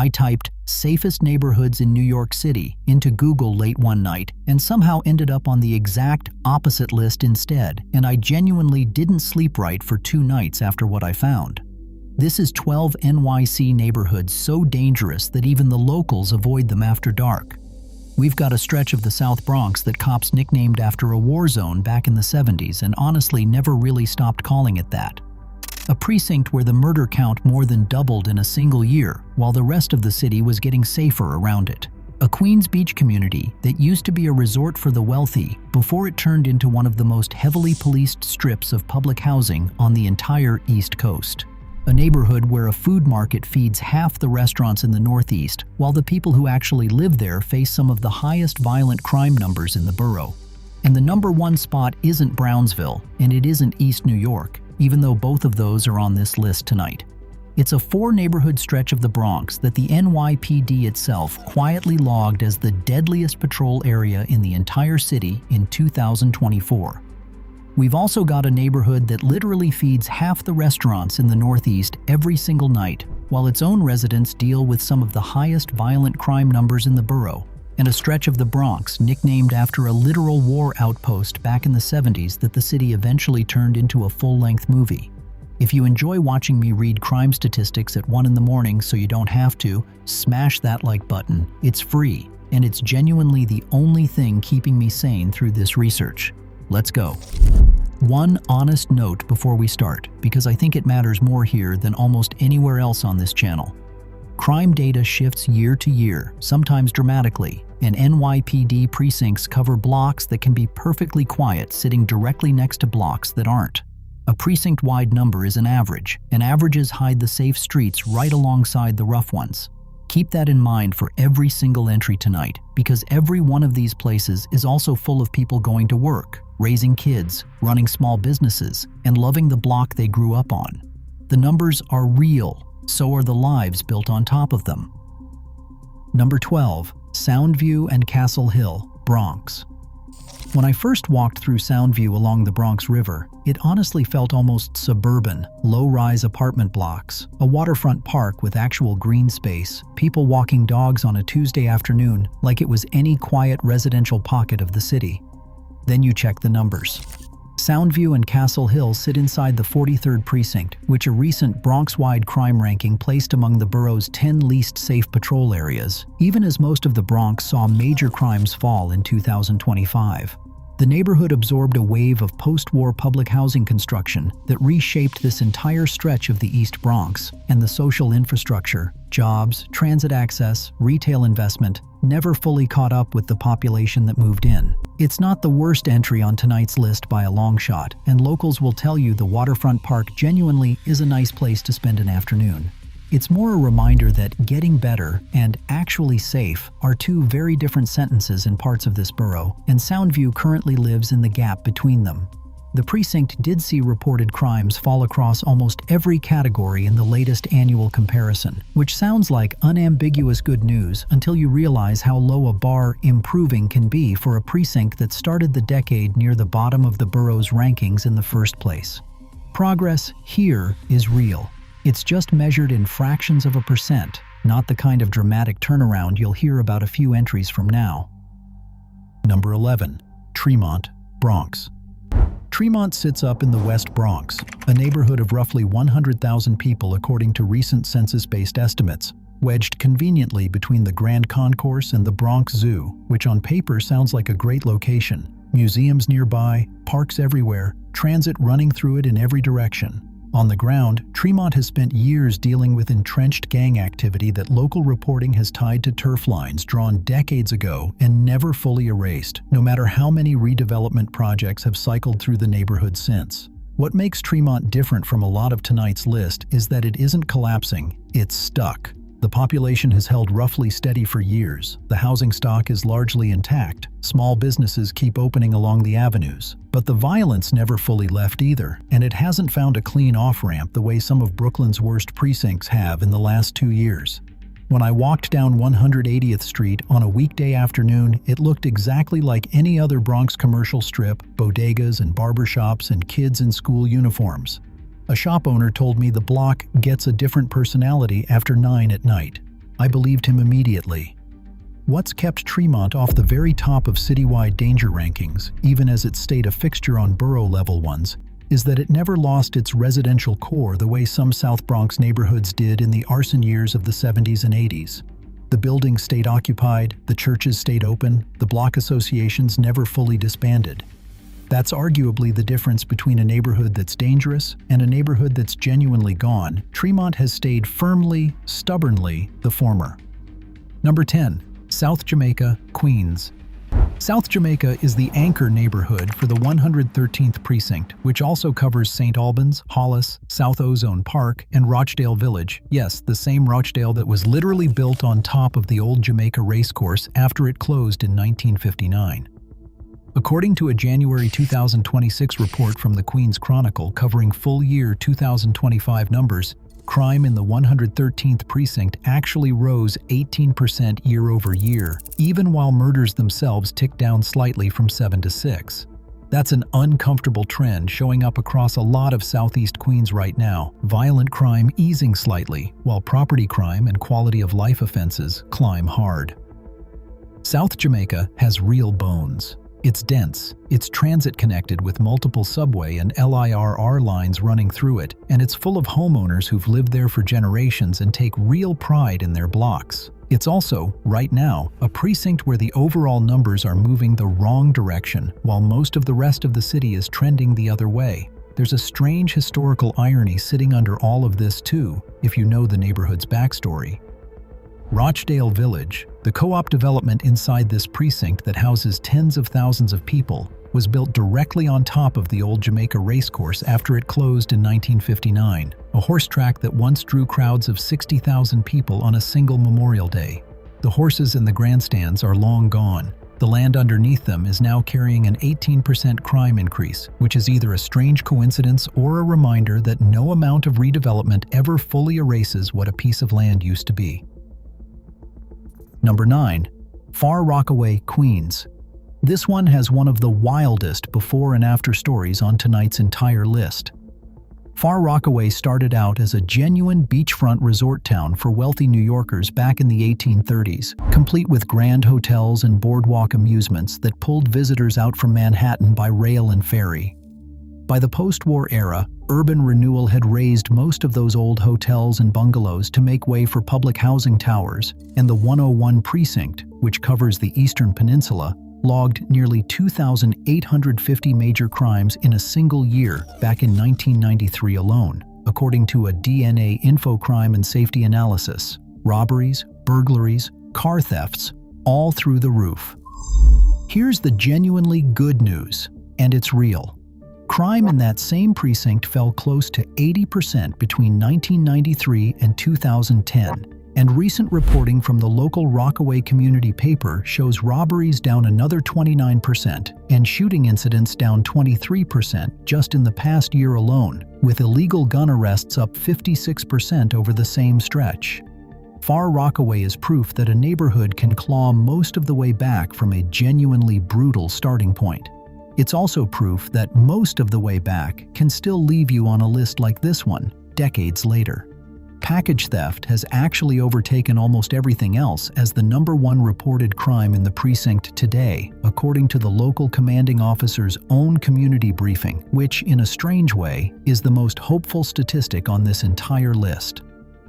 I typed "safest neighborhoods in New York City" into Google late one night and somehow ended up on the exact opposite list instead, and I genuinely didn't sleep right for 2 nights after what I found. This is 12 NYC neighborhoods so dangerous that even the locals avoid them after dark. We've got a stretch of the South Bronx that cops nicknamed after a war zone back in the 70s and honestly never really stopped calling it that. A precinct where the murder count more than doubled in a single year, while the rest of the city was getting safer around it. A Queens Beach community that used to be a resort for the wealthy before it turned into one of the most heavily policed strips of public housing on the entire East Coast. A neighborhood where a food market feeds half the restaurants in the Northeast, while the people who actually live there face some of the highest violent crime numbers in the borough. And the number 1 spot isn't Brownsville, and it isn't East New York, even though both of those are on this list tonight. It's a 4-neighborhood stretch of the Bronx that the NYPD itself quietly logged as the deadliest patrol area in the entire city in 2024. We've also got a neighborhood that literally feeds half the restaurants in the Northeast every single night, while its own residents deal with some of the highest violent crime numbers in the borough, and a stretch of the Bronx nicknamed after a literal war outpost back in the 70s that the city eventually turned into a full-length movie. If you enjoy watching me read crime statistics at 1 in the morning so you don't have to, smash that like button. It's free, and it's genuinely the only thing keeping me sane through this research. Let's go. One honest note before we start, because I think it matters more here than almost anywhere else on this channel. Crime data shifts year to year, sometimes dramatically, and NYPD precincts cover blocks that can be perfectly quiet sitting directly next to blocks that aren't. A precinct-wide number is an average, and averages hide the safe streets right alongside the rough ones. Keep that in mind for every single entry tonight, because every one of these places is also full of people going to work, raising kids, running small businesses, and loving the block they grew up on. The numbers are real, so are the lives built on top of them. Number 12, Soundview and Castle Hill, Bronx. When I first walked through Soundview along the Bronx River, it honestly felt almost suburban, low-rise apartment blocks, a waterfront park with actual green space, people walking dogs on a Tuesday afternoon like it was any quiet residential pocket of the city. Then you check the numbers. Soundview and Castle Hill sit inside the 43rd Precinct, which a recent Bronx-wide crime ranking placed among the borough's 10 least safe patrol areas, even as most of the Bronx saw major crimes fall in 2025. The neighborhood absorbed a wave of post-war public housing construction that reshaped this entire stretch of the East Bronx, and the social infrastructure, jobs, transit access, retail investment, never fully caught up with the population that moved in. It's not the worst entry on tonight's list by a long shot, and locals will tell you the waterfront park genuinely is a nice place to spend an afternoon. It's more a reminder that getting better and actually safe are 2 very different sentences in parts of this borough, and Soundview currently lives in the gap between them. The precinct did see reported crimes fall across almost every category in the latest annual comparison, which sounds like unambiguous good news until you realize how low a bar improving can be for a precinct that started the decade near the bottom of the borough's rankings in the first place. Progress here is real. It's just measured in fractions of a percent, not the kind of dramatic turnaround you'll hear about a few entries from now. Number 11, Tremont, Bronx. Tremont sits up in the West Bronx, a neighborhood of roughly 100,000 people according to recent census-based estimates, wedged conveniently between the Grand Concourse and the Bronx Zoo, which on paper sounds like a great location. Museums nearby, parks everywhere, transit running through it in every direction. On the ground, Tremont has spent years dealing with entrenched gang activity that local reporting has tied to turf lines drawn decades ago and never fully erased, no matter how many redevelopment projects have cycled through the neighborhood since. What makes Tremont different from a lot of tonight's list is that it isn't collapsing, it's stuck. The population has held roughly steady for years. The housing stock is largely intact. Small businesses keep opening along the avenues. But the violence never fully left either, and it hasn't found a clean off-ramp the way some of Brooklyn's worst precincts have in the last 2 years. When I walked down 180th Street on a weekday afternoon, it looked exactly like any other Bronx commercial strip, bodegas and barbershops and kids in school uniforms. A shop owner told me the block gets a different personality after 9 at night. I believed him immediately. What's kept Tremont off the very top of citywide danger rankings, even as it stayed a fixture on borough-level ones, is that it never lost its residential core the way some South Bronx neighborhoods did in the arson years of the 70s and 80s. The buildings stayed occupied, the churches stayed open, the block associations never fully disbanded. That's arguably the difference between a neighborhood that's dangerous and a neighborhood that's genuinely gone. Tremont has stayed firmly, stubbornly, the former. Number 10. South Jamaica, Queens. South Jamaica is the anchor neighborhood for the 113th precinct, which also covers St. Albans, Hollis, South Ozone Park, and Rochdale Village. Yes, the same Rochdale that was literally built on top of the old Jamaica racecourse after it closed in 1959. According to a January 2026 report from the Queens Chronicle covering full year 2025 numbers, crime in the 113th precinct actually rose 18% year over year, even while murders themselves ticked down slightly from 7 to 6. That's an uncomfortable trend showing up across a lot of Southeast Queens right now, violent crime easing slightly, while property crime and quality of life offenses climb hard. South Jamaica has real bones. It's dense, it's transit-connected with multiple subway and LIRR lines running through it, and it's full of homeowners who've lived there for generations and take real pride in their blocks. It's also, right now, a precinct where the overall numbers are moving the wrong direction, while most of the rest of the city is trending the other way. There's a strange historical irony sitting under all of this too, if you know the neighborhood's backstory. Rochdale Village, the co-op development inside this precinct that houses tens of thousands of people, was built directly on top of the old Jamaica racecourse after it closed in 1959, a horse track that once drew crowds of 60,000 people on a single Memorial Day. The horses in the grandstands are long gone. The land underneath them is now carrying an 18% crime increase, which is either a strange coincidence or a reminder that no amount of redevelopment ever fully erases what a piece of land used to be. Number 9. Far Rockaway, Queens. This one has one of the wildest before and after stories on tonight's entire list. Far Rockaway started out as a genuine beachfront resort town for wealthy New Yorkers back in the 1830s, complete with grand hotels and boardwalk amusements that pulled visitors out from Manhattan by rail and ferry. By the post-war era, urban renewal had razed most of those old hotels and bungalows to make way for public housing towers, and the 101 precinct, which covers the Eastern Peninsula, logged nearly 2,850 major crimes in a single year back in 1993 alone, according to a DNA Info Crime and Safety analysis. Robberies, burglaries, car thefts, all through the roof. Here's the genuinely good news, and it's real. Crime in that same precinct fell close to 80% between 1993 and 2010, and recent reporting from the local Rockaway community paper shows robberies down another 29% and shooting incidents down 23% just in the past year alone, with illegal gun arrests up 56% over the same stretch. Far Rockaway is proof that a neighborhood can claw most of the way back from a genuinely brutal starting point. It's also proof that most of the way back can still leave you on a list like this one, decades later. Package theft has actually overtaken almost everything else as the #1 reported crime in the precinct today, according to the local commanding officer's own community briefing, which, in a strange way, is the most hopeful statistic on this entire list.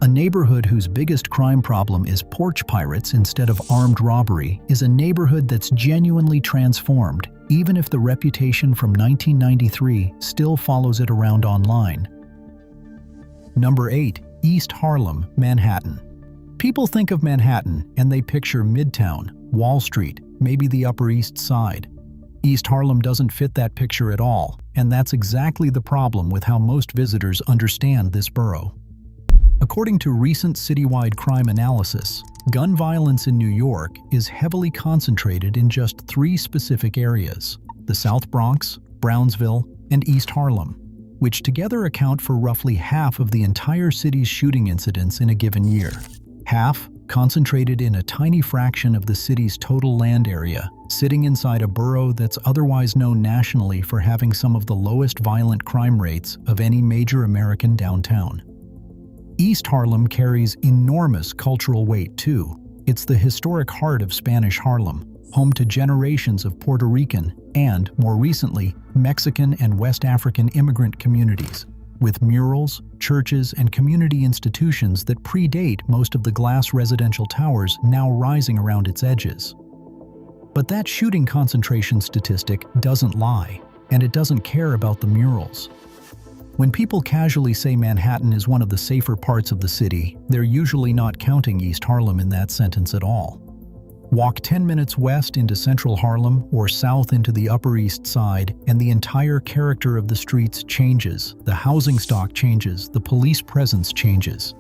A neighborhood whose biggest crime problem is porch pirates instead of armed robbery is a neighborhood that's genuinely transformed, even if the reputation from 1993 still follows it around online. Number 8. East Harlem, Manhattan. People think of Manhattan and they picture Midtown, Wall Street, maybe the Upper East Side. East Harlem doesn't fit that picture at all, and that's exactly the problem with how most visitors understand this borough. According to recent citywide crime analysis, gun violence in New York is heavily concentrated in just 3 specific areas: the South Bronx, Brownsville, and East Harlem, which together account for roughly half of the entire city's shooting incidents in a given year. Half concentrated in a tiny fraction of the city's total land area, sitting inside a borough that's otherwise known nationally for having some of the lowest violent crime rates of any major American downtown. East Harlem carries enormous cultural weight too. It's the historic heart of Spanish Harlem, home to generations of Puerto Rican and, more recently, Mexican and West African immigrant communities, with murals, churches, and community institutions that predate most of the glass residential towers now rising around its edges. But that shooting concentration statistic doesn't lie, and it doesn't care about the murals. When people casually say Manhattan is one of the safer parts of the city, they're usually not counting East Harlem in that sentence at all. Walk 10 minutes west into central Harlem or south into the Upper East Side, and the entire character of the streets changes, the housing stock changes, the police presence changes.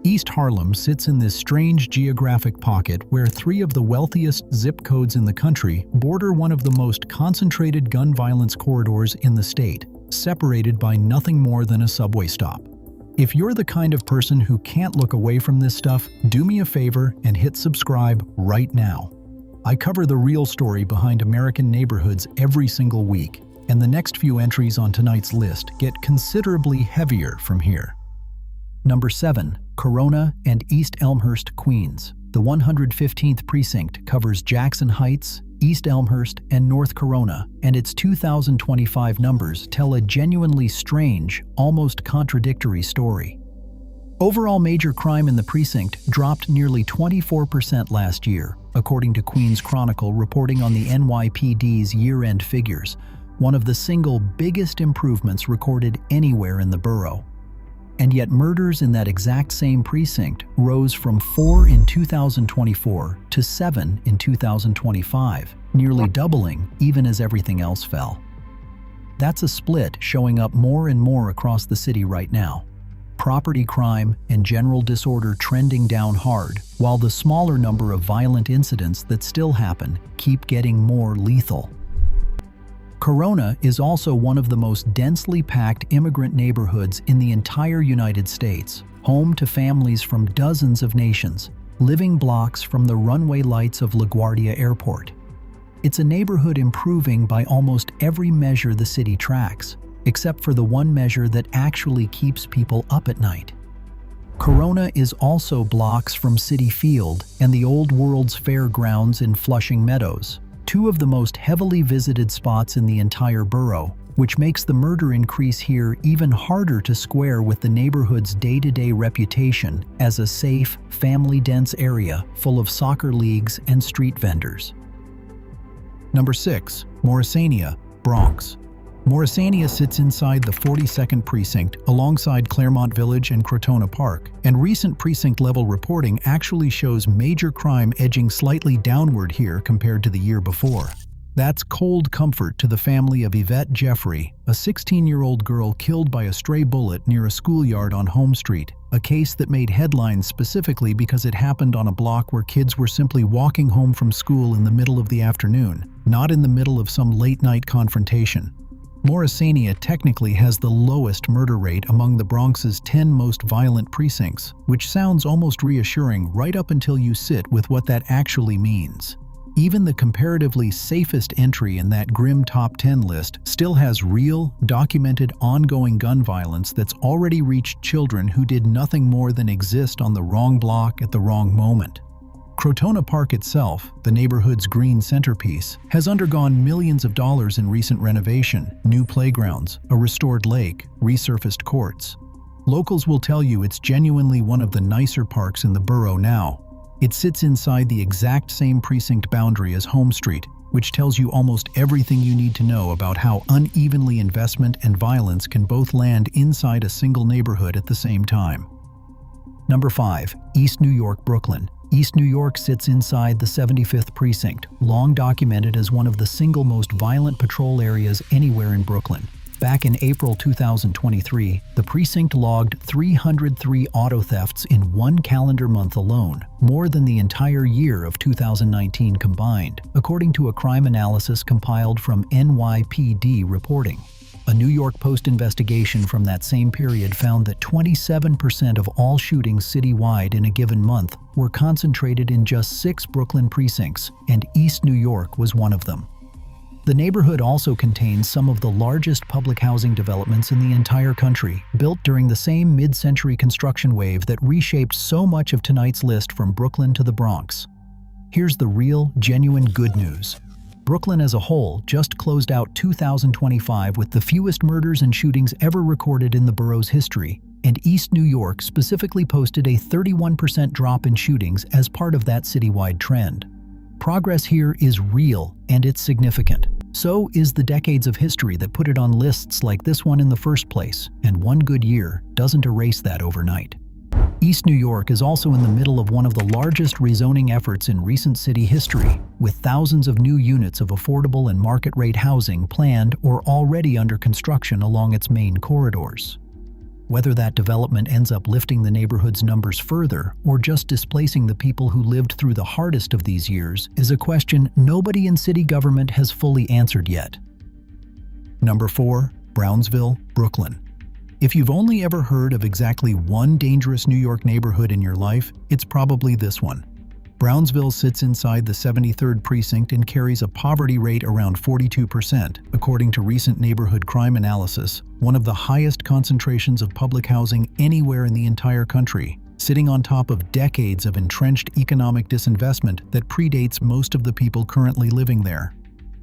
East Harlem sits in this strange geographic pocket where three of the wealthiest zip codes in the country border one of the most concentrated gun violence corridors in the state, separated by nothing more than a subway stop. If you're the kind of person who can't look away from this stuff, do me a favor and hit subscribe right now. I cover the real story behind American neighborhoods every single week, and the next few entries on tonight's list get considerably heavier from here. Number 7. Corona and East Elmhurst, Queens. The 115th precinct covers Jackson Heights, East Elmhurst, and North Corona, and its 2025 numbers tell a genuinely strange, almost contradictory story. Overall major crime in the precinct dropped nearly 24% last year, according to Queens Chronicle reporting on the NYPD's year-end figures, one of the single biggest improvements recorded anywhere in the borough. And yet murders in that exact same precinct rose from 4 in 2024 to 7 in 2025, nearly doubling even as everything else fell. That's a split showing up more and more across the city right now. Property crime and general disorder trending down hard, while the smaller number of violent incidents that still happen keep getting more lethal. Corona is also one of the most densely packed immigrant neighborhoods in the entire United States, home to families from dozens of nations, living blocks from the runway lights of LaGuardia Airport. It's a neighborhood improving by almost every measure the city tracks, except for the one measure that actually keeps people up at night. Corona is also blocks from Citi Field and the Old World's Fairgrounds in Flushing Meadows, two of the most heavily visited spots in the entire borough, which makes the murder increase here even harder to square with the neighborhood's day-to-day reputation as a safe, family-dense area full of soccer leagues and street vendors. Number 6. Morrisania, Bronx. Morrisania sits inside the 42nd precinct alongside Claremont Village and Crotona Park, and recent precinct-level reporting actually shows major crime edging slightly downward here compared to the year before. That's cold comfort to the family of Yvette Jeffrey, a 16-year-old girl killed by a stray bullet near a schoolyard on Home Street, a case that made headlines specifically because it happened on a block where kids were simply walking home from school in the middle of the afternoon, not in the middle of some late-night confrontation. Morrisania technically has the lowest murder rate among the Bronx's 10 most violent precincts, which sounds almost reassuring right up until you sit with what that actually means. Even the comparatively safest entry in that grim top 10 list still has real, documented, ongoing gun violence that's already reached children who did nothing more than exist on the wrong block at the wrong moment. Crotona Park itself, the neighborhood's green centerpiece, has undergone millions of dollars in recent renovation, new playgrounds, a restored lake, resurfaced courts. Locals will tell you it's genuinely one of the nicer parks in the borough now. It sits inside the exact same precinct boundary as Home Street, which tells you almost everything you need to know about how unevenly investment and violence can both land inside a single neighborhood at the same time. Number 5. East New York, Brooklyn. East New York sits inside the 75th precinct, long documented as one of the single most violent patrol areas anywhere in Brooklyn. Back in April 2023, the precinct logged 303 auto thefts in one calendar month alone, more than the entire year of 2019 combined, according to a crime analysis compiled from NYPD reporting. A New York Post investigation from that same period found that 27% of all shootings citywide in a given month were concentrated in just 6 Brooklyn precincts, and East New York was one of them. The neighborhood also contains some of the largest public housing developments in the entire country, built during the same mid-century construction wave that reshaped so much of tonight's list from Brooklyn to the Bronx. Here's the real, genuine good news. Brooklyn as a whole just closed out 2025 with the fewest murders and shootings ever recorded in the borough's history, and East New York specifically posted a 31% drop in shootings as part of that citywide trend. Progress here is real, and it's significant. So is the decades of history that put it on lists like this one in the first place, and one good year doesn't erase that overnight. East New York is also in the middle of one of the largest rezoning efforts in recent city history, with thousands of new units of affordable and market-rate housing planned or already under construction along its main corridors. Whether that development ends up lifting the neighborhood's numbers further or just displacing the people who lived through the hardest of these years is a question nobody in city government has fully answered yet. Number 4. Brownsville, Brooklyn. If you've only ever heard of exactly one dangerous New York neighborhood in your life, it's probably this one. Brownsville sits inside the 73rd precinct and carries a poverty rate around 42%, according to recent neighborhood crime analysis, one of the highest concentrations of public housing anywhere in the entire country, sitting on top of decades of entrenched economic disinvestment that predates most of the people currently living there.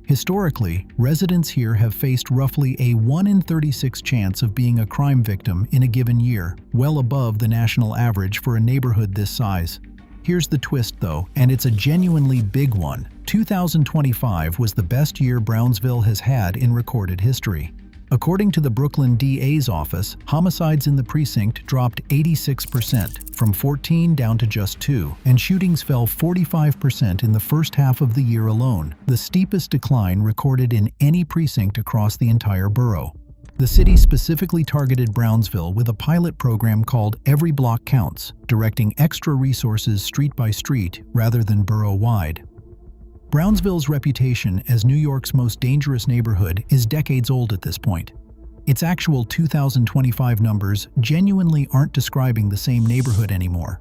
Historically, residents here have faced roughly a 1 in 36 chance of being a crime victim in a given year, well above the national average for a neighborhood this size. Here's the twist though, and it's a genuinely big one. 2025 was the best year Brownsville has had in recorded history. According to the Brooklyn DA's office, homicides in the precinct dropped 86%, from 14 down to just 2, and shootings fell 45% in the first half of the year alone, the steepest decline recorded in any precinct across the entire borough. The city specifically targeted Brownsville with a pilot program called Every Block Counts, directing extra resources street by street rather than borough-wide. Brownsville's reputation as New York's most dangerous neighborhood is decades old at this point. Its actual 2025 numbers genuinely aren't describing the same neighborhood anymore.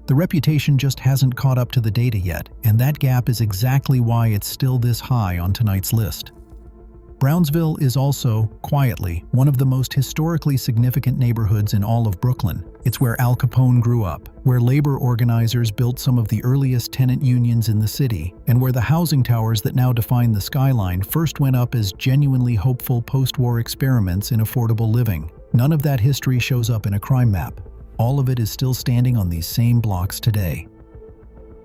The reputation just hasn't caught up to the data yet, and that gap is exactly why it's still this high on tonight's list. Brownsville is also, quietly, one of the most historically significant neighborhoods in all of Brooklyn. It's where Al Capone grew up, where labor organizers built some of the earliest tenant unions in the city, and where the housing towers that now define the skyline first went up as genuinely hopeful post-war experiments in affordable living. None of that history shows up in a crime map. All of it is still standing on these same blocks today.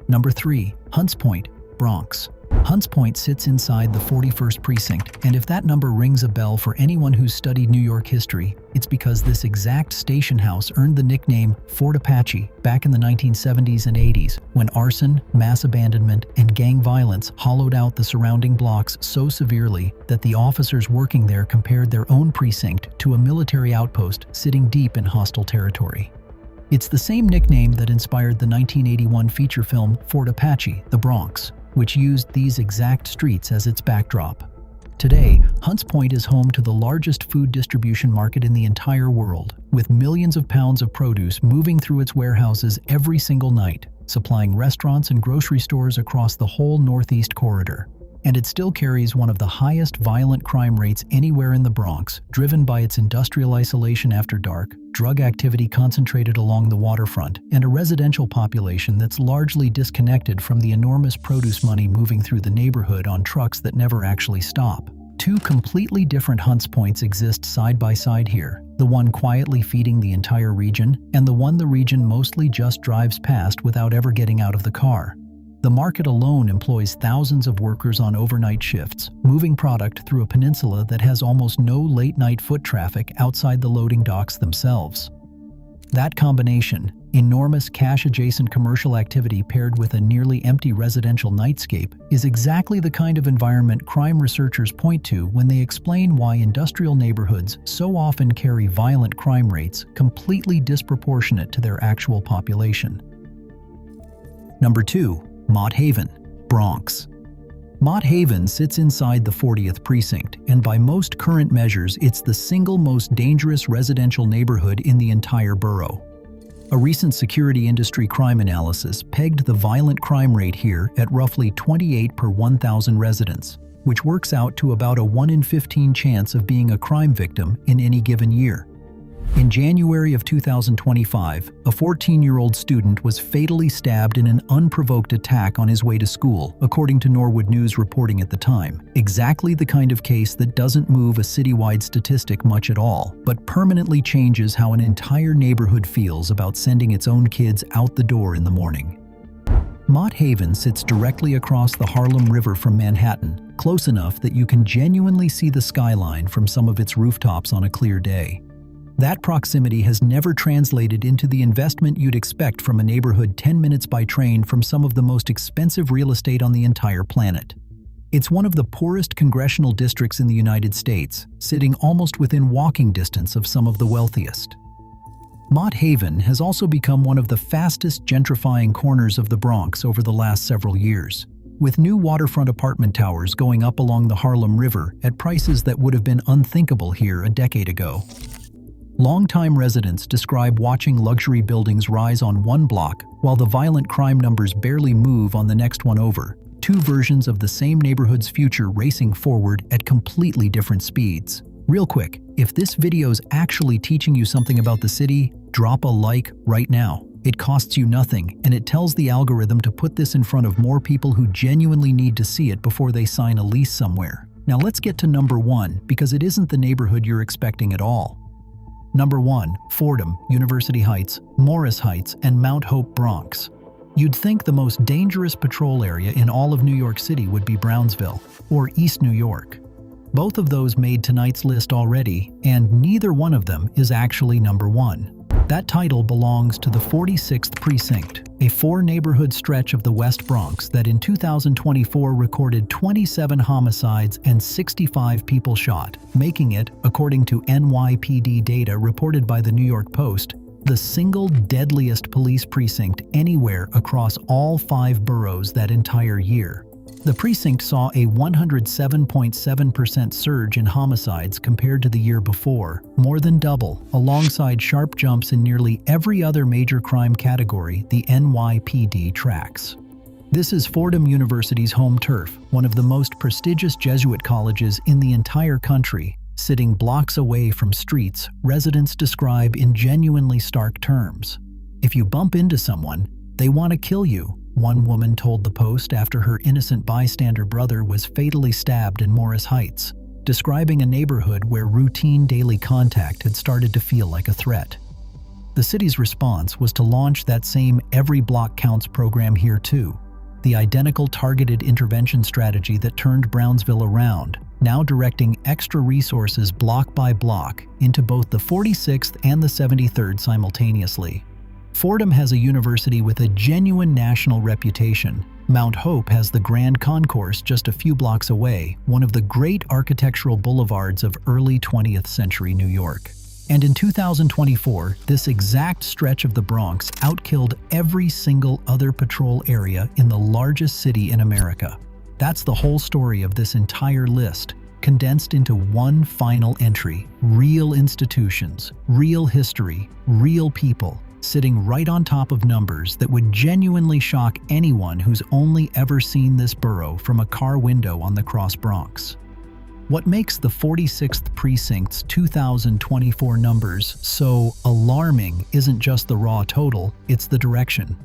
Number 3. Hunts Point, Bronx. Hunts Point sits inside the 41st precinct, and if that number rings a bell for anyone who's studied New York history, it's because this exact station house earned the nickname Fort Apache back in the 1970s and 80s, when arson, mass abandonment, and gang violence hollowed out the surrounding blocks so severely that the officers working there compared their own precinct to a military outpost sitting deep in hostile territory. It's the same nickname that inspired the 1981 feature film Fort Apache, The Bronx, which used these exact streets as its backdrop. Today, Hunts Point is home to the largest food distribution market in the entire world, with millions of pounds of produce moving through its warehouses every single night, supplying restaurants and grocery stores across the whole Northeast Corridor. And it still carries one of the highest violent crime rates anywhere in the Bronx, driven by its industrial isolation after dark, drug activity concentrated along the waterfront, and a residential population that's largely disconnected from the enormous produce money moving through the neighborhood on trucks that never actually stop. Two completely different Hunts Points exist side by side here, the one quietly feeding the entire region, and the one the region mostly just drives past without ever getting out of the car. The market alone employs thousands of workers on overnight shifts, moving product through a peninsula that has almost no late-night foot traffic outside the loading docks themselves. That combination, enormous cash-adjacent commercial activity paired with a nearly empty residential nightscape, is exactly the kind of environment crime researchers point to when they explain why industrial neighborhoods so often carry violent crime rates completely disproportionate to their actual population. Number 2. Mott Haven, Bronx. Mott Haven sits inside the 40th precinct, and by most current measures, it's the single most dangerous residential neighborhood in the entire borough. A recent security industry crime analysis pegged the violent crime rate here at roughly 28 per 1,000 residents, which works out to about a 1 in 15 chance of being a crime victim in any given year. In January of 2025, a 14-year-old student was fatally stabbed in an unprovoked attack on his way to school, according to Norwood News reporting at the time. Exactly the kind of case that doesn't move a citywide statistic much at all, but permanently changes how an entire neighborhood feels about sending its own kids out the door in the morning. Mott Haven sits directly across the Harlem River from Manhattan, close enough that you can genuinely see the skyline from some of its rooftops on a clear day. That proximity has never translated into the investment you'd expect from a neighborhood 10 minutes by train from some of the most expensive real estate on the entire planet. It's one of the poorest congressional districts in the United States, sitting almost within walking distance of some of the wealthiest. Mott Haven has also become one of the fastest gentrifying corners of the Bronx over the last several years, with new waterfront apartment towers going up along the Harlem River at prices that would have been unthinkable here a decade ago. Longtime residents describe watching luxury buildings rise on one block while the violent crime numbers barely move on the next one over, two versions of the same neighborhood's future racing forward at completely different speeds. Real quick, if this video's actually teaching you something about the city, drop a like right now. It costs you nothing, and it tells the algorithm to put this in front of more people who genuinely need to see it before they sign a lease somewhere. Now let's get to number 1, because it isn't the neighborhood you're expecting at all. Number 1, Fordham, University Heights, Morris Heights, and Mount Hope, Bronx. You'd think the most dangerous patrol area in all of New York City would be Brownsville, or East New York. Both of those made tonight's list already, and neither one of them is actually number 1. That title belongs to the 46th Precinct, a 4-neighborhood stretch of the West Bronx that in 2024 recorded 27 homicides and 65 people shot, making it, according to NYPD data reported by the New York Post, the single deadliest police precinct anywhere across all 5 boroughs that entire year. The precinct saw a 107.7% surge in homicides compared to the year before, more than double, alongside sharp jumps in nearly every other major crime category the NYPD tracks. This is Fordham University's home turf, one of the most prestigious Jesuit colleges in the entire country, sitting blocks away from streets residents describe in genuinely stark terms. If you bump into someone, they want to kill you, one woman told the Post after her innocent bystander brother was fatally stabbed in Morris Heights, describing a neighborhood where routine daily contact had started to feel like a threat. The city's response was to launch that same Every Block Counts program here too, the identical targeted intervention strategy that turned Brownsville around, now directing extra resources block by block into both the 46th and the 73rd simultaneously. Fordham has a university with a genuine national reputation. Mount Hope has the Grand Concourse just a few blocks away, one of the great architectural boulevards of early 20th century New York. And in 2024, this exact stretch of the Bronx outkilled every single other patrol area in the largest city in America. That's the whole story of this entire list, condensed into one final entry: real institutions, real history, real people, sitting right on top of numbers that would genuinely shock anyone who's only ever seen this borough from a car window on the Cross Bronx. What makes the 46th Precinct's 2024 numbers so alarming isn't just the raw total, it's the direction.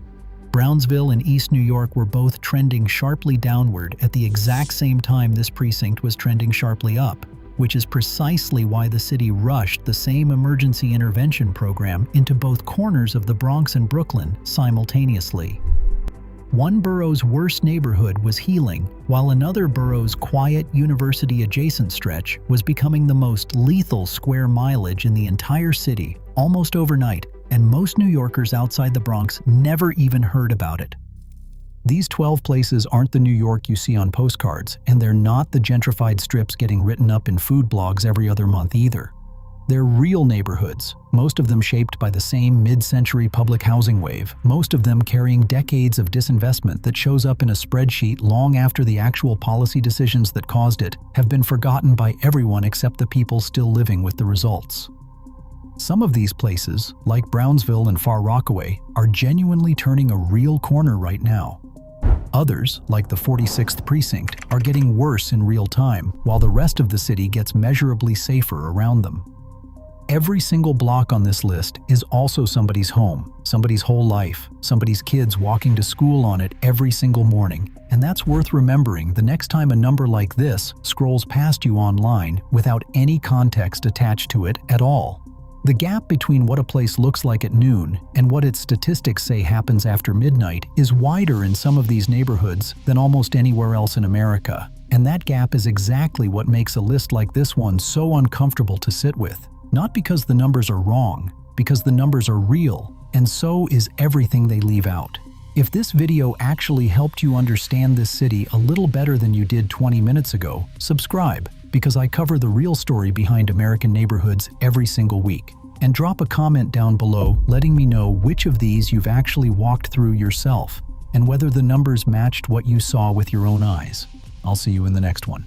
Brownsville and East New York were both trending sharply downward at the exact same time this precinct was trending sharply up, which is precisely why the city rushed the same emergency intervention program into both corners of the Bronx and Brooklyn simultaneously. One borough's worst neighborhood was healing, while another borough's quiet, university-adjacent stretch was becoming the most lethal square mileage in the entire city, almost overnight, and most New Yorkers outside the Bronx never even heard about it. These 12 places aren't the New York you see on postcards, and they're not the gentrified strips getting written up in food blogs every other month either. They're real neighborhoods, most of them shaped by the same mid-century public housing wave, most of them carrying decades of disinvestment that shows up in a spreadsheet long after the actual policy decisions that caused it have been forgotten by everyone except the people still living with the results. Some of these places, like Brownsville and Far Rockaway, are genuinely turning a real corner right now. Others, like the 46th precinct, are getting worse in real time, while the rest of the city gets measurably safer around them. Every single block on this list is also somebody's home, somebody's whole life, somebody's kids walking to school on it every single morning. And that's worth remembering the next time a number like this scrolls past you online without any context attached to it at all. The gap between what a place looks like at noon and what its statistics say happens after midnight is wider in some of these neighborhoods than almost anywhere else in America. And that gap is exactly what makes a list like this one so uncomfortable to sit with. Not because the numbers are wrong, because the numbers are real, and so is everything they leave out. If this video actually helped you understand this city a little better than you did 20 minutes ago, subscribe, because I cover the real story behind American neighborhoods every single week. And drop a comment down below letting me know which of these you've actually walked through yourself, and whether the numbers matched what you saw with your own eyes. I'll see you in the next one.